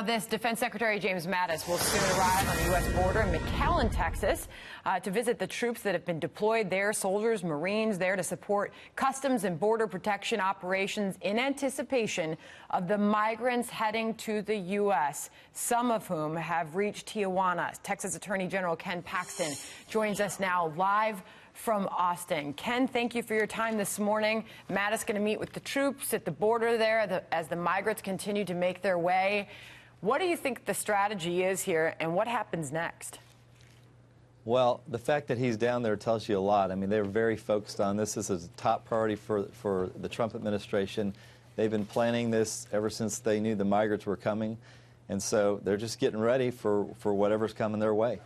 This Defense Secretary James Mattis will soon arrive on the U.S. border in McAllen, Texas, to visit the troops that have been deployed there, soldiers, Marines there to support customs and border protection operations in anticipation of the migrants heading to the U.S., some of whom have reached Tijuana. Texas Attorney General Ken Paxton joins us now live from Austin. Ken, thank you for your time this morning. Mattis going to meet with the troops at the border there as the migrants continue to make their way. What do you think the strategy is here, and what happens next? Well, the fact that he's down there tells you a lot. I mean, they're very focused on this. This is a top priority for the Trump administration. They've been planning this ever since they knew the migrants were coming, and so they're just getting ready for whatever's coming their way.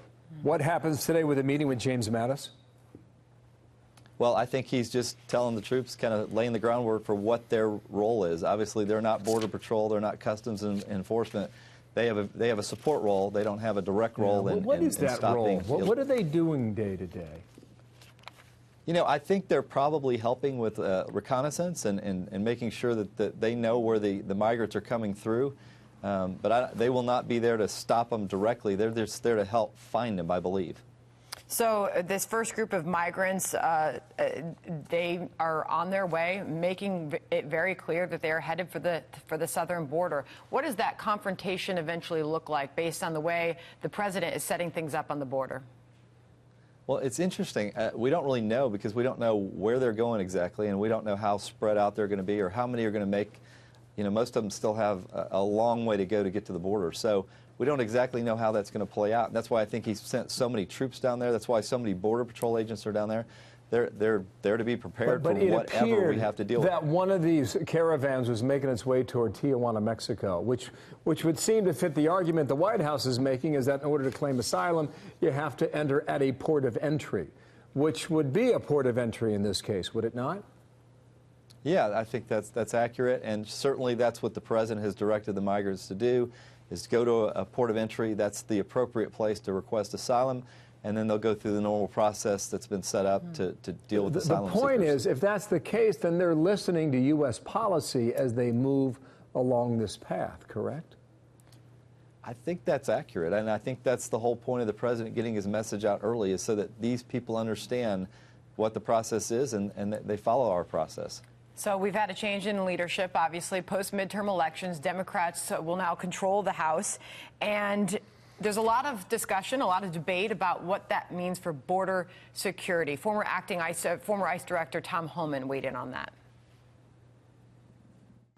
What happens today with a meeting with James Mattis? Well, I think he's just telling the troops, kind of laying the groundwork for what their role is. Obviously, they're not Border Patrol, they're not Customs Enforcement. They have a support role. They don't have a direct role in what is that role? stopping. What are they doing day to day? You know, I think they're probably helping with reconnaissance and making sure that they know where the migrants are coming through. But they will not be there to stop them directly. They're just there to help find them, I believe. So this first group of migrants, they are on their way, making it very clear that they are headed for the southern border. What does that confrontation eventually look like based on the way the president is setting things up on the border? Well, it's interesting. We don't really know because we don't know where they're going exactly, and we don't know how spread out they're going to be or how many are going to make. You know, most of them still have a long way to go to get to the border. So we don't exactly know how that's going to play out. And that's why I think he's sent so many troops down there. That's why so many Border Patrol agents are down there. They're there to be prepared for whatever we have to deal with. That one of these caravans was making its way toward Tijuana, Mexico, which would seem to fit the argument the White House is making, is that in order to claim asylum, you have to enter at a port of entry, which would be a port of entry in this case, would it not? Yeah, I think that's accurate, and certainly that's what the president has directed the migrants to do, is to go to a port of entry. That's the appropriate place to request asylum, and then they'll go through the normal process that's been set up to deal with asylum seekers. The point is, if that's the case, then they're listening to U.S. policy as they move along this path, correct? I think that's accurate, and I think that's the whole point of the president getting his message out early, is so that these people understand what the process is and that they follow our process. So we've had a change in leadership, obviously, post-midterm elections. Democrats will now control the House. And there's a lot of discussion, a lot of debate about what that means for border security. Former ICE Director Tom Homan weighed in on that.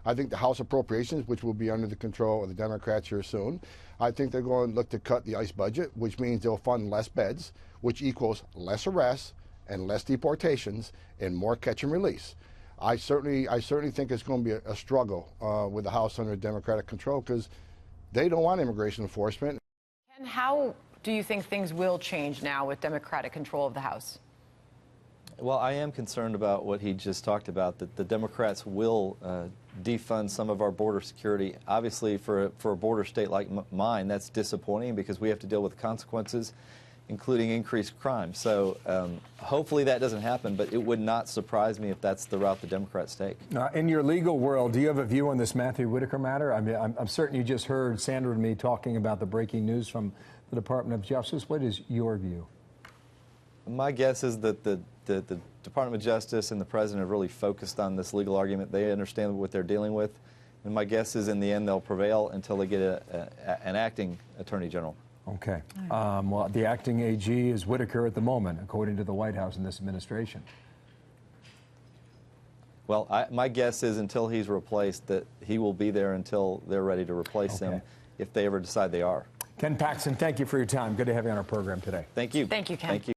I think the House Appropriations, which will be under the control of the Democrats here soon, I think they're going to look to cut the ICE budget, which means they'll fund less beds, which equals less arrests and less deportations and more catch and release. I certainly think it's going to be a struggle with the House under Democratic control because they don't want immigration enforcement. And how do you think things will change now with Democratic control of the House? Well, I am concerned about what he just talked about, that the Democrats will defund some of our border security. Obviously, for a border state like mine, that's disappointing because we have to deal with consequences, including increased crime. So hopefully that doesn't happen, but it would not surprise me if that's the route the Democrats take. In your legal world, do you have a view on this Matthew Whitaker matter? I mean, I'm certain you just heard Sandra and me talking about the breaking news from the Department of Justice. What is your view? My guess is that the Department of Justice and the president have really focused on this legal argument. They understand what they're dealing with. And my guess is in the end they'll prevail until they get an acting attorney general. Okay. Well, the acting AG is Whitaker at the moment, according to the White House and this administration. Well, my guess is until he's replaced, that he will be there until they're ready to replace him, if they ever decide they are. Ken Paxton, thank you for your time. Good to have you on our program today. Thank you. Thank you, Ken. Thank you.